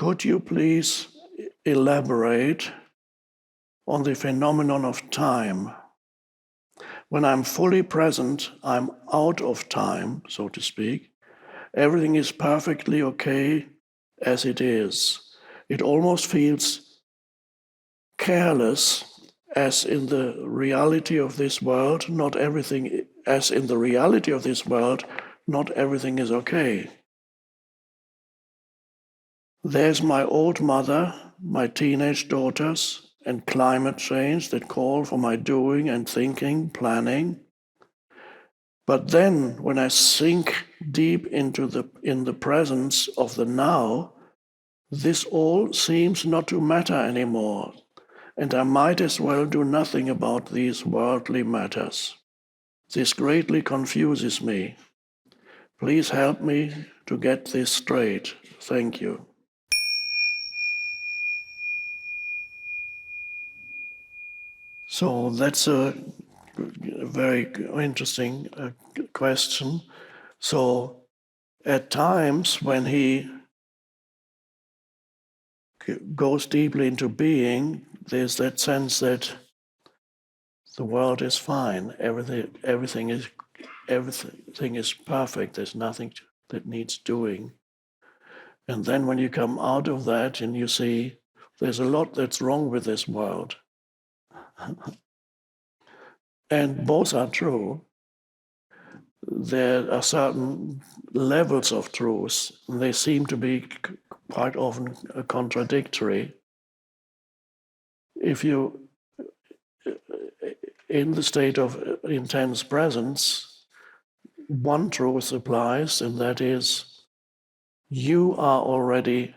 could you please elaborate on the phenomenon of time? When I'm fully present, I'm out of time, so to speak. Everything is perfectly okay as it is. It almost feels careless, as in the reality of this world, not everything, as in the reality of this world, not everything is okay. There's my old mother, my teenage daughters, and climate change that call for my doing and thinking, planning. But then, when I sink deep in the presence of the now, this all seems not to matter anymore, and I might as well do nothing about these worldly matters. This greatly confuses me. Please help me to get this straight. Thank you. So that's a very interesting question. So at times when he goes deeply into being, there's that sense that the world is fine. Everything is perfect. There's nothing that needs doing. And then when you come out of that and you see there's a lot that's wrong with this world, and both are true. There are certain levels of truth, and they seem to be quite often contradictory. If you, in the state of intense presence, one truth applies, and that is you are already,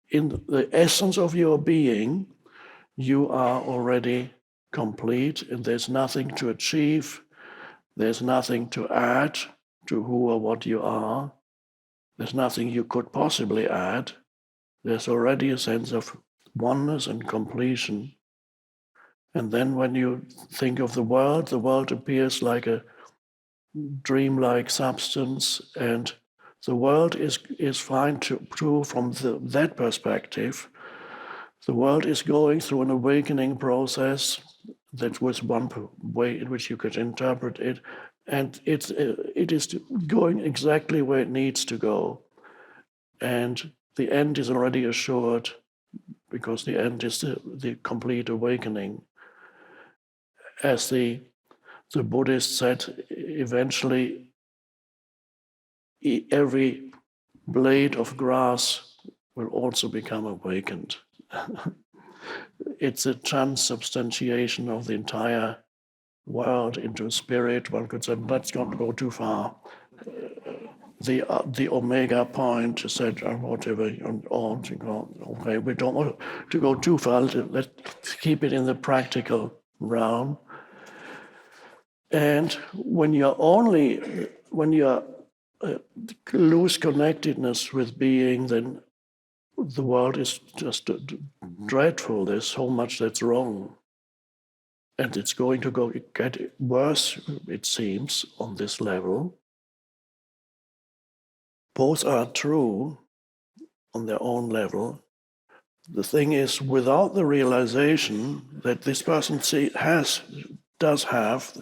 in the essence of your being, you are already complete, and there's nothing to achieve, there's nothing to add to who or what you are, there's nothing you could possibly add. There's already a sense of oneness and completion. And then when you think of the world appears like a dreamlike substance, and the world is fine too from that perspective. The world is going through an awakening process. That was one way in which you could interpret it. And it is going exactly where it needs to go. And the end is already assured, because the end is the complete awakening. As the Buddhist said, eventually every blade of grass will also become awakened. It's a transubstantiation of the entire world into spirit. One could say, let's not go too far. The omega point said, whatever, okay, we don't want to go too far. Let's keep it in the practical realm. And when you lose connectedness with being, then the world is just dreadful. There's so much that's wrong. And it's going to get worse, it seems, on this level. Both are true on their own level. The thing is, without the realization that this person does have,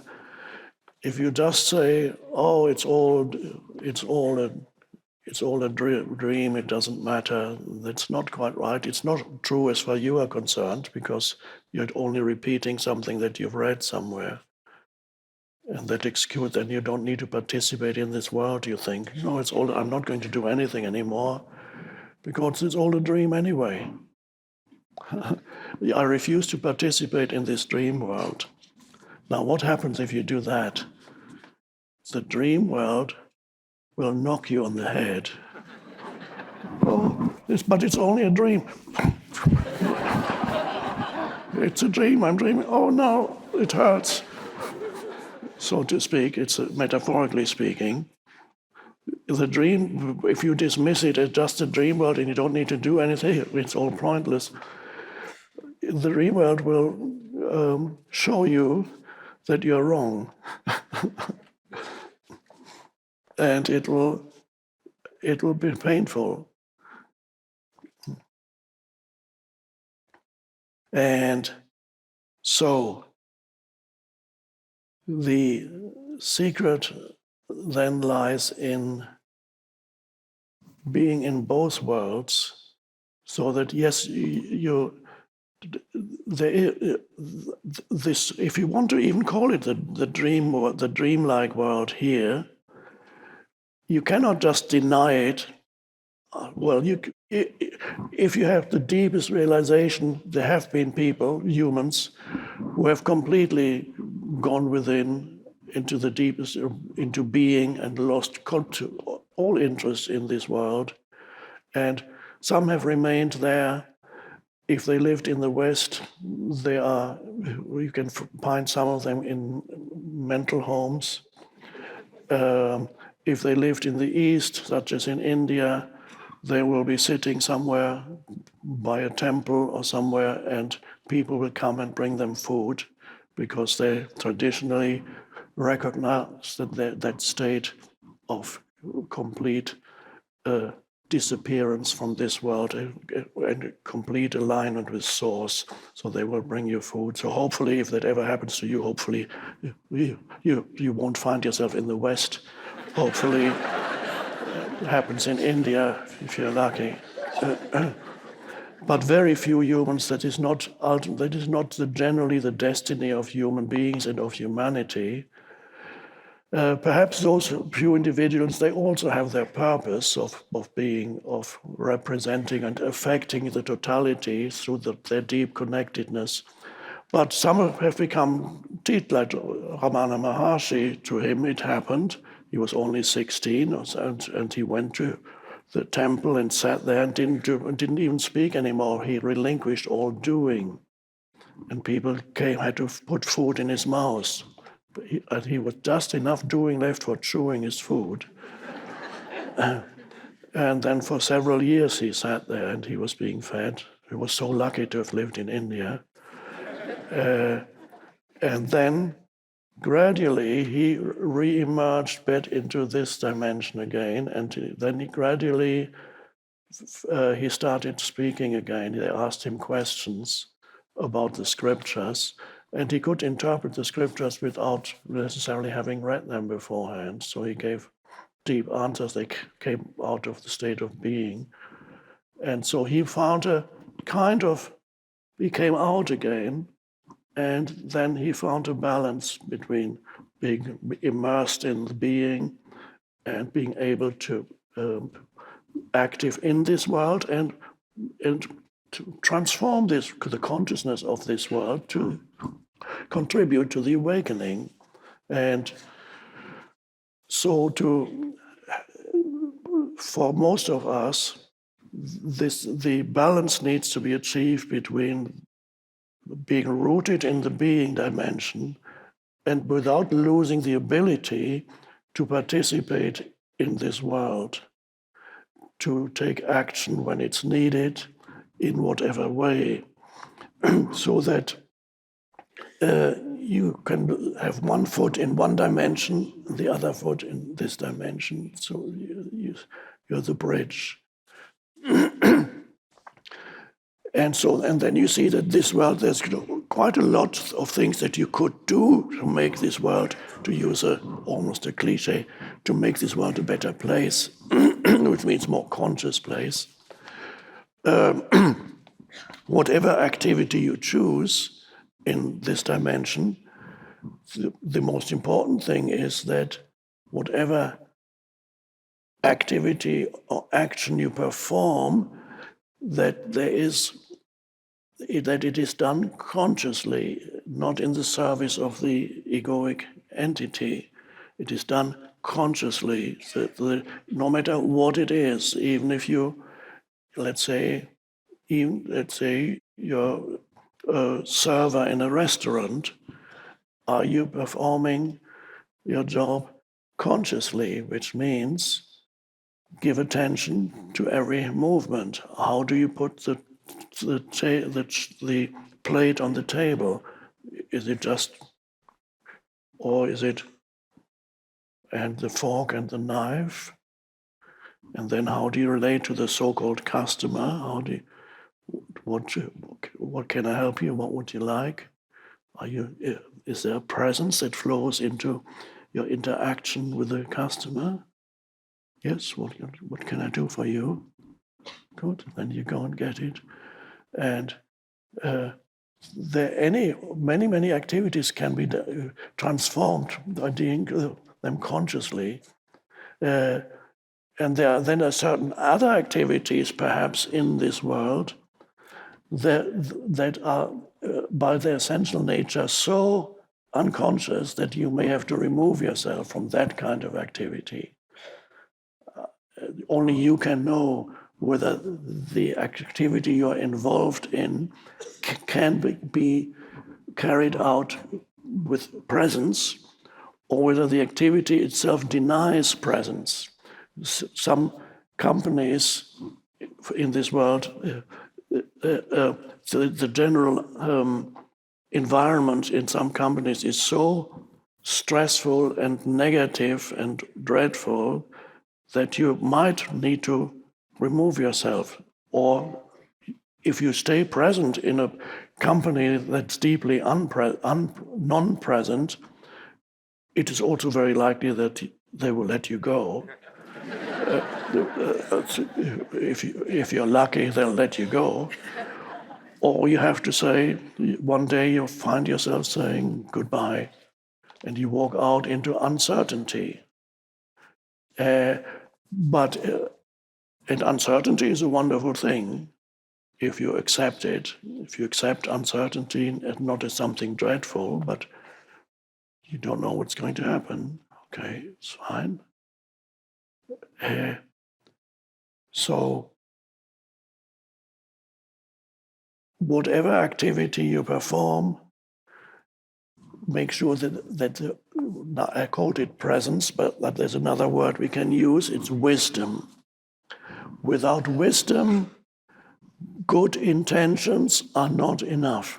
if you just say, "Oh, it's all a dream, it doesn't matter," that's not quite right. It's not true as far as you are concerned, because you're only repeating something that you've read somewhere. And that excuse, then you don't need to participate in this world, you think. No, I'm not going to do anything anymore, because it's all a dream anyway. I refuse to participate in this dream world. Now, what happens if you do that? The dream world will knock you on the head. Oh, but it's only a dream. It's a dream, I'm dreaming. Oh no, it hurts. So to speak, it's metaphorically speaking. The dream, if you dismiss it as just a dream world and you don't need to do anything, it's all pointless. The dream world will show you that you're wrong. And it will be painful. And so the secret then lies in being in both worlds, so that yes, this, if you want to even call it the dream or the dreamlike world here, you cannot just deny it. Well, if you have the deepest realization, there have been people, humans, who have completely gone within into the deepest, into being, and lost all interest in this world. And some have remained there. If they lived in the West, you can find some of them in mental homes. If they lived in the East, such as in India, they will be sitting somewhere by a temple or somewhere, and people will come and bring them food, because they traditionally recognize that state of complete disappearance from this world and complete alignment with source. So they will bring you food. So hopefully, if that ever happens to you, hopefully you won't find yourself in the West. Hopefully it happens in India, if you're lucky. But very few humans, that is not generally the destiny of human beings and of humanity. Perhaps those few individuals, they also have their purpose of being, of representing and affecting the totality through their deep connectedness. But some have become teach, like Ramana Maharshi. To him it happened. He was only 16, and he went to the temple and sat there and didn't even speak anymore. He relinquished all doing. And people had to put food in his mouth. And he was just enough doing left for chewing his food. And then for several years he sat there and he was being fed. He was so lucky to have lived in India. And then gradually he re-emerged back into this dimension again. And then he gradually, he started speaking again. They asked him questions about the scriptures. And he could interpret the scriptures without necessarily having read them beforehand. So he gave deep answers. They came out of the state of being. And so he found he came out again, and then he found a balance between being immersed in the being and being able to active in this world and to transform the consciousness of this world to contribute to the awakening. And so for most of us, the balance needs to be achieved between being rooted in the being dimension and without losing the ability to participate in this world, to take action when it's needed in whatever way, so that you can have one foot in one dimension, the other foot in this dimension. So you're the bridge. And then you see that this world, there's quite a lot of things that you could do to make this world, to use almost a cliche, to make this world a better place, which means more conscious place. Whatever activity you choose in this dimension, the most important thing is that whatever activity or action you perform, that it is done consciously, not in the service of the egoic entity. It is done consciously, no matter what it is, even if you, let's say you're a server in a restaurant, are you performing your job consciously, which means give attention to every movement. How do you put the plate on the table? Is it just, or is it, and the fork and the knife? And then how do you relate to the so-called customer? what can I help you? What would you like? Is there a presence that flows into your interaction with the customer? Yes, what can I do for you? Good, then you go and get it. And many activities can be transformed by doing them consciously. And there are then certain other activities, perhaps, in this world that are, by their essential nature, so unconscious that you may have to remove yourself from that kind of activity. Only you can know whether the activity you're involved in can be carried out with presence, or whether the activity itself denies presence. Some companies in this world, the general environment in some companies is so stressful and negative and dreadful that you might need to remove yourself. Or if you stay present in a company that's deeply non-present, it is also very likely that they will let you go. If you're lucky, they'll let you go. Or you have to say, one day you'll find yourself saying goodbye, and you walk out into uncertainty. And uncertainty is a wonderful thing if you accept it. If you accept uncertainty, not as something dreadful, but you don't know what's going to happen. Okay, it's fine. So whatever activity you perform, make sure that I called it presence, but there's another word we can use, it's wisdom. Without wisdom, good intentions are not enough.